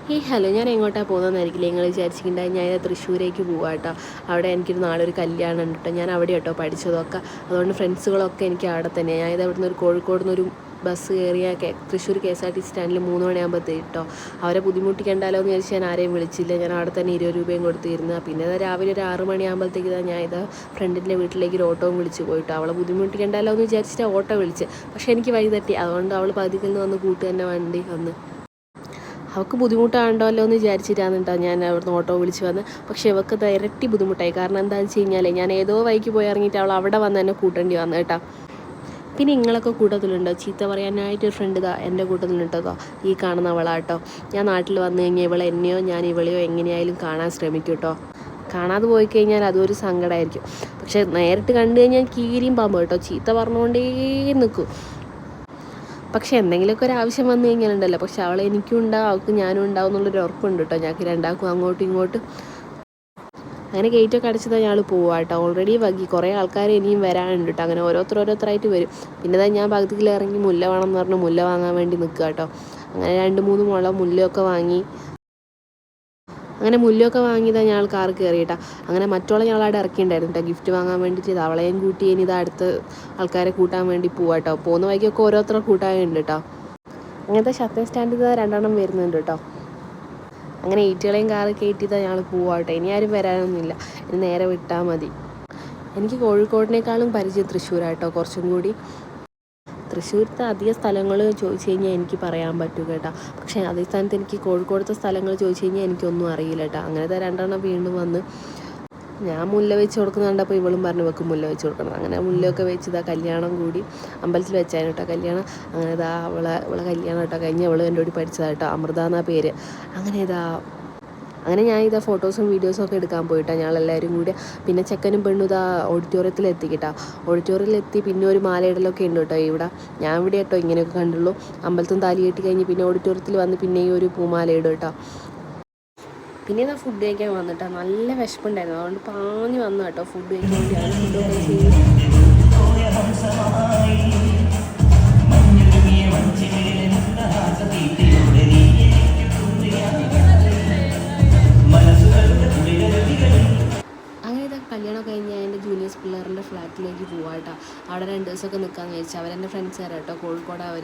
Hello, ഞാൻ എങ്ങോട്ടാണ് പോകുന്നതെന്നായിരിക്കില്ല നിങ്ങൾ വിചാരിച്ചിട്ടുണ്ടായി. ഞാൻ തൃശ്ശൂരേക്ക് പോകാം കേട്ടോ. അവിടെ എനിക്കൊരു നാളെ ഒരു കല്യാണം ഉണ്ട് കേട്ടോ. ഞാൻ അവിടെ കേട്ടോ പഠിച്ചതൊക്കെ. അതുകൊണ്ട് ഫ്രണ്ട്സുകളൊക്കെ എനിക്ക് അവിടെ തന്നെയാണ്. ഞാനിത് അവിടുന്ന് ഒരു കോഴിക്കോട് നിന്നൊരു ബസ് കയറിയ തൃശ്ശൂർ KSRTC സ്റ്റാൻഡിൽ 3 മണിയാകുമ്പോൾ കേട്ടോ. അവരെ ബുദ്ധിമുട്ടിക്കണ്ടല്ലോ എന്ന് വിചാരിച്ച് ഞാൻ ആരെയും വിളിച്ചില്ല. ഞാൻ അവിടെ തന്നെ 20 രൂപയും കൊടുത്തിരുന്നു. പിന്നെ രാവിലെ ഒരു 6 മണിയാകുമ്പോഴത്തേക്ക് ഞാൻ ഫ്രണ്ടിൻ്റെ വീട്ടിലേക്ക് ഒരു ഓട്ടോവും വിളിച്ച് പോയിട്ടോ. അവളെ ബുദ്ധിമുട്ടിക്കണ്ടല്ലോ എന്ന് വിചാരിച്ചിട്ട് ഓട്ടോ വിളിച്ച്. പക്ഷേ എനിക്ക് വഴി തെറ്റി. അതുകൊണ്ട് അവൾ പകുതിയിൽ നിന്ന് വന്ന് കൂട്ട് തന്നെ വണ്ടി വന്ന് അവൾക്ക് ബുദ്ധിമുട്ടാണ്ടല്ലോ എന്ന് വിചാരിച്ചിട്ടാണ് കേട്ടോ ഞാൻ അവിടുന്ന് ഓട്ടോ വിളിച്ച് വന്ന്. പക്ഷേ ഇവൾക്ക് ഇരട്ടി ബുദ്ധിമുട്ടായി. കാരണം എന്താണെന്ന് വെച്ച് കഴിഞ്ഞാൽ ഞാൻ ഏതോ വഴിക്ക് പോയി ഇറങ്ങിയിട്ട് അവൾ അവിടെ വന്ന് എന്നെ കൂട്ടേണ്ടി വന്നു കേട്ടോ. പിന്നെ നിങ്ങളൊക്കെ കൂട്ടത്തിലുണ്ടോ? ചീത്ത പറയാനായിട്ടൊരു ഫ്രണ്ട് ഇതാ എൻ്റെ കൂട്ടത്തിലുണ്ടോ, ഈ കാണുന്ന അവളാട്ടോ. ഞാൻ നാട്ടിൽ വന്നു കഴിഞ്ഞാൽ ഇവളെ എന്നെയോ ഞാൻ ഇവളെയോ എങ്ങനെയായാലും കാണാൻ ശ്രമിക്കും കേട്ടോ. കാണാതെ പോയി കഴിഞ്ഞാൽ അതൊരു സങ്കടമായിരിക്കും. പക്ഷേ നേരിട്ട് കണ്ടു കഴിഞ്ഞാൽ കീരിയും പാമ്പ് കേട്ടോ. ചീത്ത പറഞ്ഞുകൊണ്ടേ നിൽക്കും. പക്ഷേ എന്തെങ്കിലുമൊക്കെ ഒരു ആവശ്യം വന്നു കഴിഞ്ഞാലുണ്ടല്ലോ, പക്ഷെ അവളെ എനിക്കും ഉണ്ടാവും അവൾക്ക് ഞാനും ഉണ്ടാവും എന്നുള്ളൊരു ഉറപ്പുണ്ട് കേട്ടോ. ഞങ്ങൾക്ക് രണ്ടാൾക്കും അങ്ങോട്ടും ഇങ്ങോട്ടും. അങ്ങനെ ഗേറ്റൊക്കെ അടച്ചതാണ് ഞങ്ങൾ പോവുക കേട്ടോ. ഓൾറെഡി വൈകി, കുറേ ആൾക്കാർ ഇനിയും വരാനുണ്ട് കേട്ടോ. അങ്ങനെ ഓരോരുത്തരായിട്ട് വരും. പിന്നെ ഞാൻ പകുതിയിൽ ഇറങ്ങി മുല്ല വേണം എന്ന് പറഞ്ഞ് മുല്ല വാങ്ങാൻ വേണ്ടി നിൽക്കുക കേട്ടോ. അങ്ങനെ 2-3 മുളം മുല്ലയൊക്കെ വാങ്ങി. അങ്ങനെ മുല്ലയൊക്കെ വാങ്ങിയതാണ് ഞങ്ങൾ കാർ കയറിയിട്ടാ. അങ്ങനെ മറ്റോളെ ഞങ്ങൾ അവിടെ ഇറക്കിയിട്ടുണ്ടായിരുന്നു കേട്ടോ ഗിഫ്റ്റ് വാങ്ങാൻ വേണ്ടിയിട്ട്. അവളെയും കൂട്ടി ഇനി ഇത് അടുത്ത് ആൾക്കാരെ കൂട്ടാൻ വേണ്ടി പോവാം കേട്ടോ. പോകുന്ന വഴിക്കൊക്കെ ഓരോരുത്തരെ കൂട്ടാനുണ്ട് കേട്ടോ. അങ്ങനത്തെ ഷപ്പിംഗ് സ്റ്റാൻഡിൽ 2 വരുന്നുണ്ട് കേട്ടോ. അങ്ങനെ ഈറ്റുകളെയും കാറ് കയറ്റിയതാണ് ഞങ്ങൾ പോവാം കേട്ടോ. ഇനി ആരും വരാനൊന്നുമില്ല, ഇനി നേരെ വിട്ടാൽ മതി. എനിക്ക് കോഴിക്കോടിനേക്കാളും പരിചയം തൃശ്ശൂരാട്ടോ കുറച്ചും കൂടി. തൃശ്ശൂരത്തെ അധിക സ്ഥലങ്ങൾ ചോദിച്ചു കഴിഞ്ഞാൽ എനിക്ക് പറയാൻ പറ്റും കേട്ടോ. പക്ഷേ അതേ സ്ഥാനത്ത് എനിക്ക് കോഴിക്കോടത്തെ സ്ഥലങ്ങൾ ചോദിച്ചു കഴിഞ്ഞാൽ എനിക്കൊന്നും അറിയില്ല കേട്ടോ. അങ്ങനത്തെ 2 വീണ്ടും വന്ന് ഞാൻ മുല്ല വെച്ച് കൊടുക്കുന്ന കണ്ടപ്പോൾ ഇവളും പറഞ്ഞു വെക്കും മുല്ല വെച്ച് കൊടുക്കണം. അങ്ങനെ മുല്ലയൊക്കെ വെച്ച് ഇതാ കല്യാണം കൂടി. അമ്പലത്തിൽ വെച്ചായിരുന്നു കേട്ടോ കല്യാണം. അങ്ങനെ ഇതാ അവളെ കല്യാണം കേട്ടോ കഴിഞ്ഞ് അവൾ എൻ്റെ കൂടി പഠിച്ചതാണ് കേട്ടോ. അമൃത എന്നാ പേര്. അങ്ങനെ ഞാൻ ഫോട്ടോസും വീഡിയോസും ഒക്കെ എടുക്കാൻ പോയിട്ടാണ് ഞങ്ങളെല്ലാവരും കൂടി. പിന്നെ ചെക്കനും പെണ്ണും ഓഡിറ്റോറിയത്തിലെത്തി കേട്ടോ. ഓഡിറ്റോറിയത്തിലെത്തി പിന്നെ ഒരു മാലയിടലൊക്കെ ഉണ്ട് കേട്ടോ ഇവിടെ. ഞാൻ ഇവിടെ കേട്ടോ ഇങ്ങനെയൊക്കെ കണ്ടുള്ളൂ. അമ്പലത്തും താലി കെട്ടി കഴിഞ്ഞ് പിന്നെ ഓഡിറ്റോറിയത്തിൽ വന്ന് പിന്നെയും ഒരു പൂമാല ഇടും കേട്ടോ. പിന്നെ ഫുഡ് കഴിക്കാൻ വന്നിട്ടോ. നല്ല വിശപ്പുണ്ടായിരുന്നു, അതുകൊണ്ട് പാഞ്ഞ് വന്നു കേട്ടോ ഫുഡ് കഴിക്കാൻ വേണ്ടി. അങ്ങനെ ഫുഡൊക്കെ ചെയ്ത് കല്യാണം കഴിഞ്ഞ് എൻ്റെ ജൂനിയേഴ്സ് പിള്ളേരുടെ ഫ്ലാറ്റിലേക്ക് പോവാം കേട്ടോ. അവിടെ 2 ദിവസമൊക്കെ നിൽക്കാമെന്ന് വിചാരിച്ചു. അവരെൻ്റെ ഫ്രണ്ട്സുകാരാണ് കേട്ടോ, കോഴിക്കോട് അവർ.